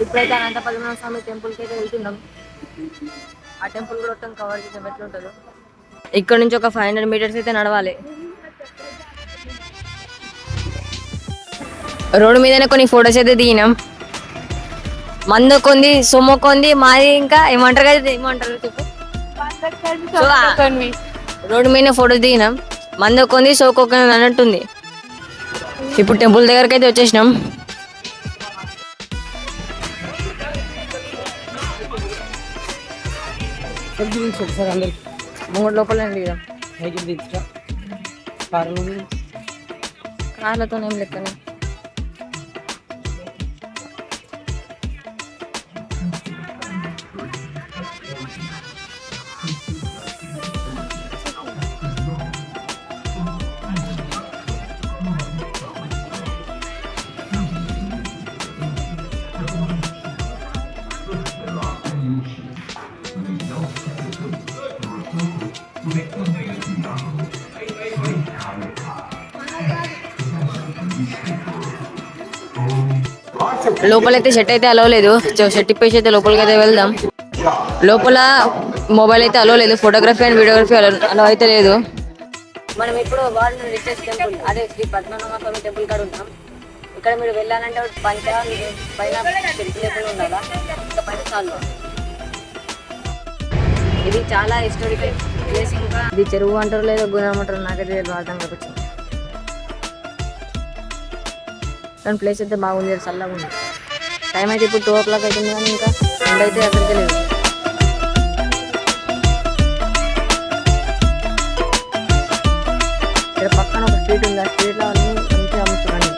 ఇప్పుడైతే అనంత పద్మనాభ స్వామి టెంపుల్కి అయితే వెళ్తున్నాం. ఆ టెంపుల్ కూడా మొత్తం కవర్ చేసాం ఎట్లుంటుందో. ఇక్కడ నుంచి ఒక 500 మీటర్స్ అయితే నడవాలి. రోడ్డు మీదనే కొన్ని ఫొటోస్ అయితే దిగినాం. మందు కొంది, సొమ్ము కొంది, మాది ఇంకా ఏమంటారు కదా, ఏమంటారు చెప్పు. రోడ్డు మీదనే ఫొటోస్ దిగినాం. మందు కొంది, సోకొంది అన్నట్టుంది. ఇప్పుడు టెంపుల్ దగ్గరకి అయితే వచ్చేసినాం. మూడు లోపల కార్లతో ఏం లెక్కనే. లోపలైతే షర్ట్ అయితే అలో లేదు. షర్ట్ ఇప్పేసి అయితే లోపలికి అయితే వెళ్దాం. లోపల మొబైల్ అయితే అలో లేదు. ఫోటోగ్రఫీ అండ్ వీడియోగ్రఫీ అలో అయితే లేదు. మనం ఇప్పుడు వరల్డ్ రిచెస్ట్ టెంపుల్, అదే శ్రీ పద్మనాభ స్వామి టెంపుల్ కాడ ఉన్నాం. ఇక్కడ మీరు వెళ్ళాలంటే పైన చెట్టు లేకుండా ఉండాలా, ఇంకా పైన చాలు. ఇది చాలా హిస్టారికల్ ప్లేస్. ఇంకా ఇది చెరువు అంటారు లేదా గుణం అంటారు, నాకైతే అర్థం కావచ్చు. కానీ ప్లేస్ అయితే బాగుంది, చల్లగా ఉంది. టైం అయితే ఇప్పుడు 2 o'clock అవుతుంది, కానీ ఇంకా ఎండ అయితే అసలుకే లేదు. ఇక్కడ పక్కన ఒక స్ట్రీట్ ఉంది. ఆ స్ట్రీట్లో అన్ని మంచిగా అమ్ముతున్నాను.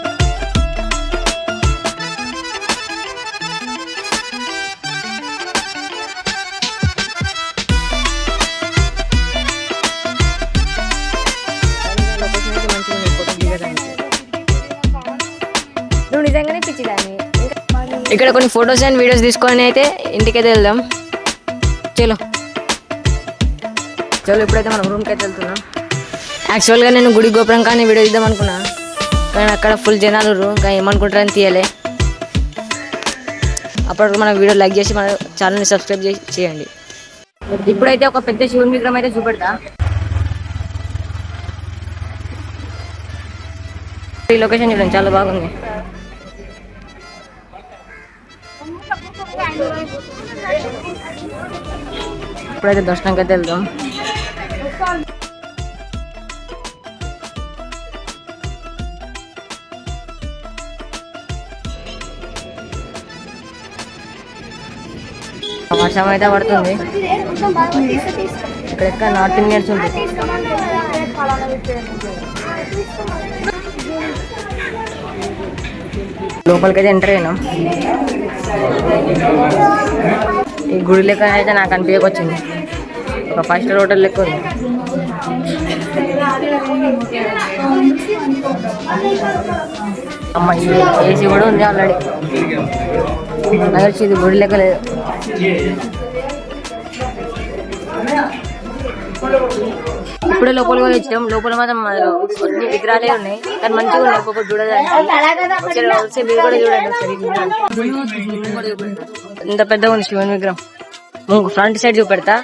లొకేషన్ అయితే మంచిగా ఉంది ఫోటో దిగడానికి. నువ్వు నిజంగానే పిచ్చిదాన్ని. ఇక్కడ కొన్ని ఫొటోస్ అండ్ వీడియోస్ తీసుకొని అయితే ఇంటికైతే వెళ్దాం. చలో ఇప్పుడైతే మనం రూమ్కి అయితే వెళ్తున్నాం. యాక్చువల్గా నేను గుడి గోపురం కానీ వీడియో తీద్దాం అనుకున్నా, కానీ అక్కడ ఫుల్ జనాలు ఇంకా ఏమనుకుంటారని తీయలే. అప్పటికి మన వీడియో లైక్ చేసి మన ఛానల్ని సబ్స్క్రైబ్ చేయండి. ఇప్పుడైతే ఒక పెద్ద శివుని విగ్రహం అయితే చూపెడతా. ఈ లొకేషన్ చూడండి, చాలా బాగుంది. ఇప్పుడైతే దర్శనంకి అయితే వెళ్దాం. వర్షం అయితే పడుతుంది. ఇక్కడ నార్త్ ఇండియన్స్ ఉంటుంది. లోపలికైతే ఎంటర్ అయినాం. ఈ గుడి లెక్క అయితే నాకు అనిపించకొచ్చింది. ఒక 5 star హోటల్ లెక్క ఉంది. అమ్మ ఏసీ కూడా ఉంది ఆల్రెడీ. నాకు ఇది గుడి లెక్క లేదు. ఇప్పుడే లోపల కూడా వచ్చాం. లోపల మాత్రం విగ్రహాలే ఉన్నాయి, కానీ మంచిగా ఉన్నాయి. ఒక్కొక్కటి చూడడానికి మీరు కూడా చూడండి. ఇంత పెద్దగా ఉంది శివుని విగ్రహం. ఫ్రంట్ సైడ్ చూపెడతా.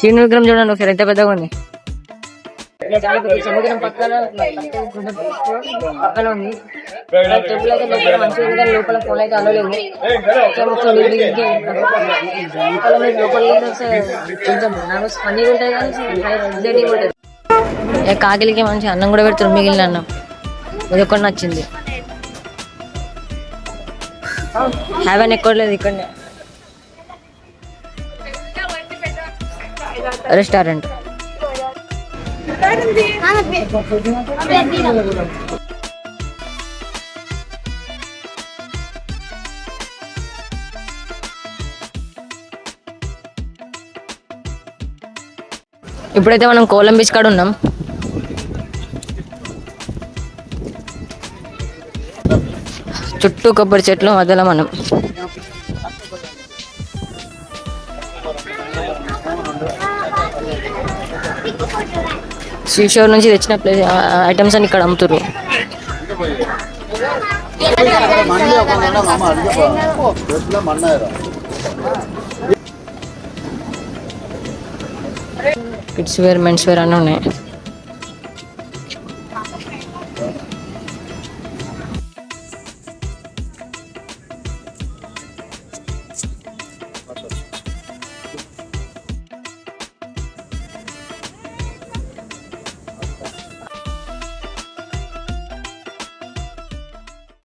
శివుని విగ్రహం చూడండి ఒకసారి, ఎంత పెద్దగా ఉంది. సముద్రం పక్కన ఉంది. టెంపుల్ అయితే లోపల మంచిగా ఉంది, కానీ లోపల ఫోన్ అయితే అలలేదు. కొంచెం ఫన్నీగా ఉంటాయి, కానీ ఉంటుంది. కాకిలికి మంచి అన్నం కూడా పెడుతుంది, మిగిలిన అన్నం. ఇది ఒక్కటి నచ్చింది. హ్యావెన్ ఎక్కడ లేదు. ఇక్కడనే రెస్టారెంట్. ఇప్పుడైతే మనం కోలం బీచ్ కాడ ఉన్నాం. చుట్టూ కొబ్బరి చెట్లు మధ్యలో మనం. సీషోర్ నుంచి తెచ్చిన ఐటమ్స్ అని ఇక్కడ అమ్ముతారు. కిడ్స్ వేర్ మెన్స్ వేర్ అన్నీ ఉన్నాయి.